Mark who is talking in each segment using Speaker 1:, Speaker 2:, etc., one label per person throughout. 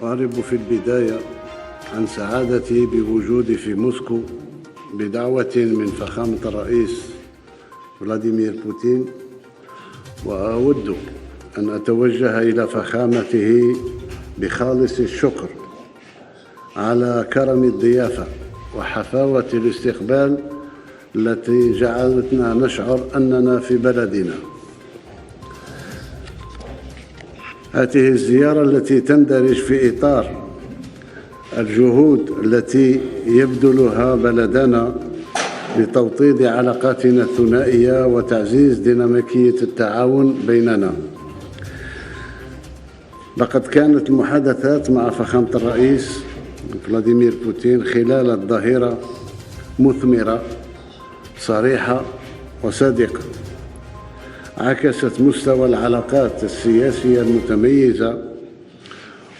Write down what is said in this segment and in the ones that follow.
Speaker 1: أعرب في البداية عن سعادتي بوجودي في موسكو بدعوة من فخامة الرئيس فلاديمير بوتين، وأود أن أتوجه إلى فخامته بخالص الشكر على كرم الضيافة وحفاوة الاستقبال التي جعلتنا نشعر أننا في بلدنا. هذه الزيارة التي تندرج في إطار الجهود التي يبذلها بلدنا لتوطيد علاقاتنا الثنائية وتعزيز ديناميكية التعاون بيننا. لقد كانت المحادثات مع فخامة الرئيس فلاديمير بوتين خلال الظهيرة مثمرة، صريحة وصادقة، عكست مستوى العلاقات السياسية المتميزة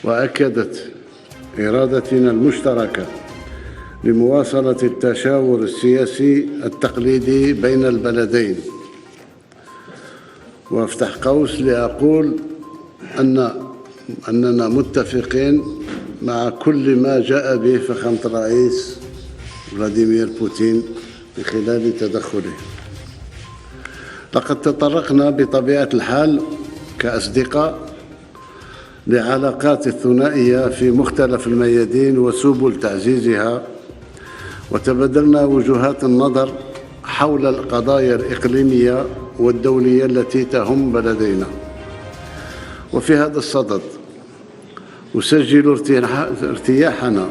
Speaker 1: وأكدت إرادتنا المشتركة لمواصلة التشاور السياسي التقليدي بين البلدين. وأفتح قوس لأقول أننا متفقين مع كل ما جاء به فخامة الرئيس فلاديمير بوتين من خلال تدخله. لقد تطرقنا بطبيعة الحال كأصدقاء لعلاقات الثنائية في مختلف الميادين وسبل تعزيزها، وتبادلنا وجهات النظر حول القضايا الإقليمية والدولية التي تهم بلدينا. وفي هذا الصدد أسجل ارتياحنا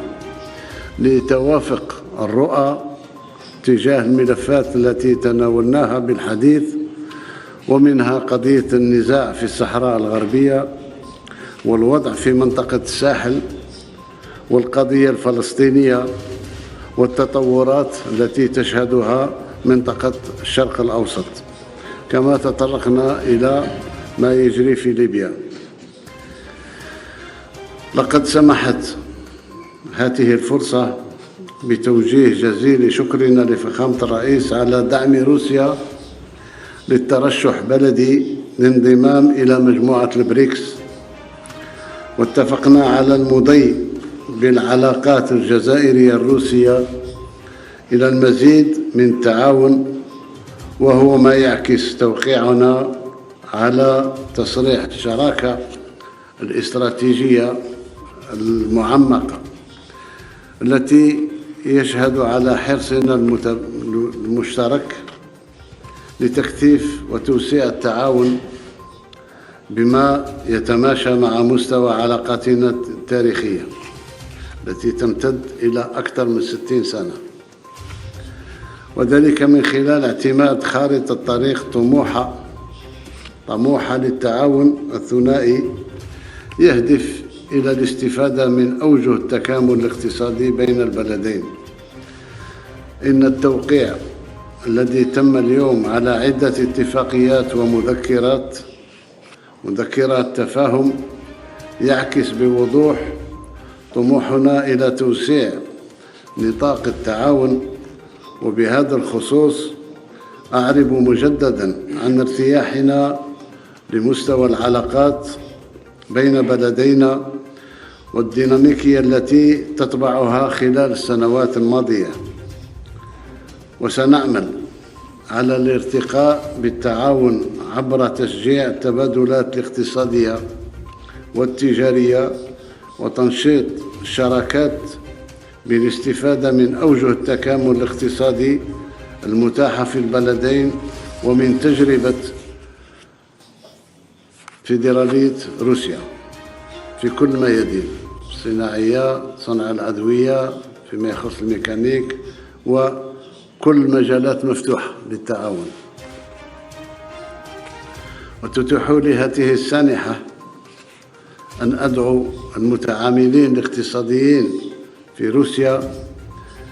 Speaker 1: لتوافق الرؤى تجاه الملفات التي تناولناها بالحديث، ومنها قضية النزاع في الصحراء الغربية والوضع في منطقة الساحل والقضية الفلسطينية والتطورات التي تشهدها منطقة الشرق الأوسط، كما تطرقنا إلى ما يجري في ليبيا. لقد سمحت هذه الفرصة بتوجيه جزيل شكرنا لفخامة الرئيس على دعم روسيا للترشح بلدي للانضمام إلى مجموعة البريكس، واتفقنا على المضي بالعلاقات الجزائرية الروسية إلى المزيد من التعاون، وهو ما يعكس توقيعنا على تصريح الشراكة الاستراتيجية المعمقة التي يشهد على حرصنا المشترك لتكثيف وتوسيع التعاون بما يتماشى مع مستوى علاقاتنا التاريخية التي تمتد إلى أكثر من 60 سنة، وذلك من خلال اعتماد خارطة طريق طموحة للتعاون الثنائي يهدف إلى الاستفادة من أوجه التكامل الاقتصادي بين البلدين. إن التوقيع الذي تم اليوم على عدة اتفاقيات ومذكرات تفاهم يعكس بوضوح طموحنا إلى توسيع نطاق التعاون. وبهذا الخصوص أعرب مجدداً عن ارتياحنا لمستوى العلاقات بين بلدينا والديناميكية التي تتبعها خلال السنوات الماضية، وسنعمل على الارتقاء بالتعاون عبر تشجيع التبادلات الاقتصادية والتجارية وتنشيط الشراكات بالاستفادة من أوجه التكامل الاقتصادي المتاحة في البلدين ومن تجربة فيدرالية روسيا في كل ميادين الصناعية، صنع الأدوية، فيما يخص الميكانيك، وكل مجالات مفتوحة للتعاون. وتتيح لي هذه السانحة أن أدعو المتعاملين الاقتصاديين في روسيا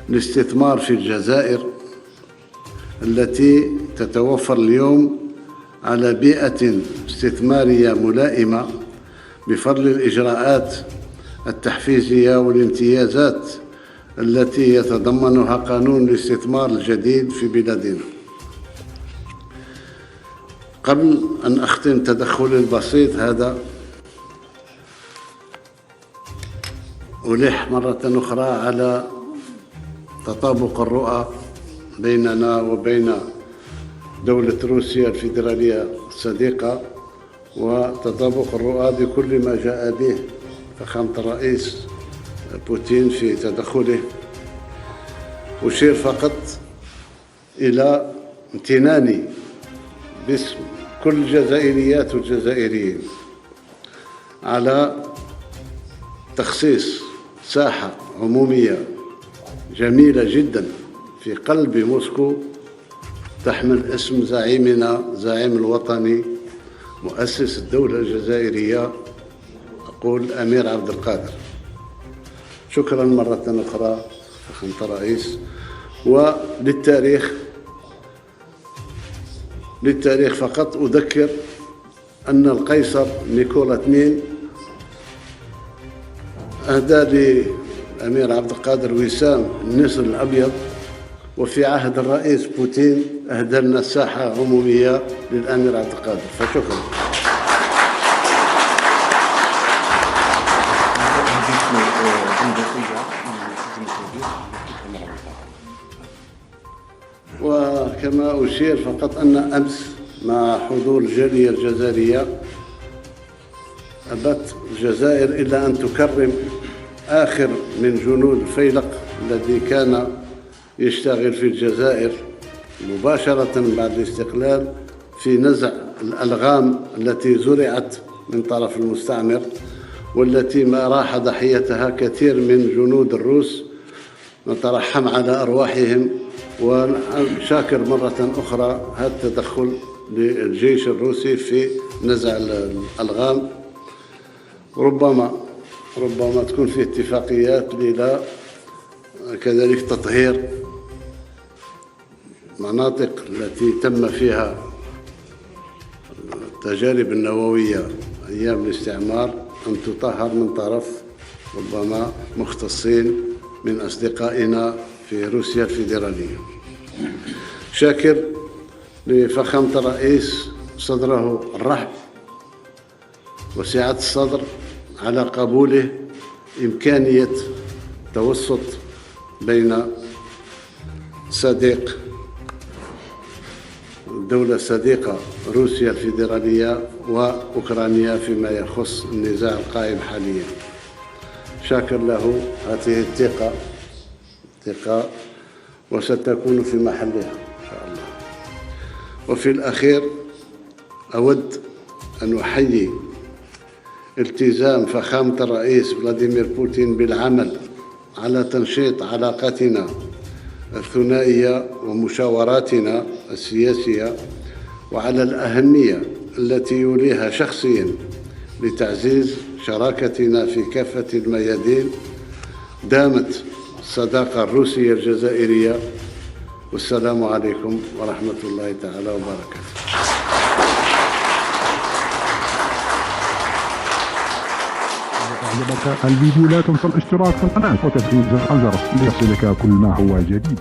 Speaker 1: للاستثمار في الجزائر التي تتوفر اليوم على بيئة استثمارية ملائمة بفضل الإجراءات التحفيزية والامتيازات التي يتضمنها قانون الاستثمار الجديد في بلادنا. قبل أن أختم تدخلي البسيط هذا، ألح مرة أخرى على تطابق الرؤى بيننا وبين دولة روسيا الفيدرالية الصديقة، وتطابق الرؤى بكل ما جاء به فخامة الرئيس بوتين في تدخله. أشير فقط إلى امتناني باسم كل الجزائريات والجزائريين على تخصيص ساحة عمومية جميلة جدا في قلب موسكو تحمل اسم زعيمنا، زعيم الوطني، مؤسس الدولة الجزائرية، أقول أمير عبد القادر. شكرا مرة أخرى فخامة الرئيس. للتاريخ فقط أذكر أن القيصر نيكولا II أهدى للأمير عبد القادر وسام النسر الأبيض، وفي عهد الرئيس بوتين أهدى لنا ساحة عمومية للأمير عبد القادر. فشكرا. وكما أشير فقط أن أمس مع حضور الجالية الجزائرية أبت الجزائر إلا أن تكرم آخر من جنود الفيلق الذي كان يشتغل في الجزائر مباشرة بعد الاستقلال في نزع الألغام التي زرعت من طرف المستعمر، والتي ما راح ضحيتها كثير من جنود الروس. نترحم على أرواحهم، وشاكر مرة أخرى هذا التدخل للجيش الروسي في نزع الألغام. ربما تكون في اتفاقيات إلى كذلك تطهير مناطق التي تم فيها التجارب النووية أيام الاستعمار، أن تطهر من طرف ربما مختصين من أصدقائنا في روسيا الفيدرالية. شاكر لفخامة الرئيس صدره الرحب وسعة الصدر على قبوله إمكانية توسط بين صديق دولة صديقة روسيا الفيدرالية وأوكرانيا فيما يخص النزاع القائم حاليا. شاكر له هذه الثقة وستكون في محلها إن شاء الله. وفي الأخير أود أن أحيي التزام فخامة الرئيس فلاديمير بوتين بالعمل على تنشيط علاقاتنا الثنائية ومشاوراتنا السياسية، وعلى الأهمية التي يوليها شخصيا لتعزيز شراكتنا في كافة الميادين. دامت الصداقة الروسية الجزائرية، والسلام عليكم ورحمة الله تعالى وبركاته.
Speaker 2: عجبك الفيديو لا تنسى الاشتراك في القناة وتفعيل زر الجرس ليصلك كل ما هو جديد.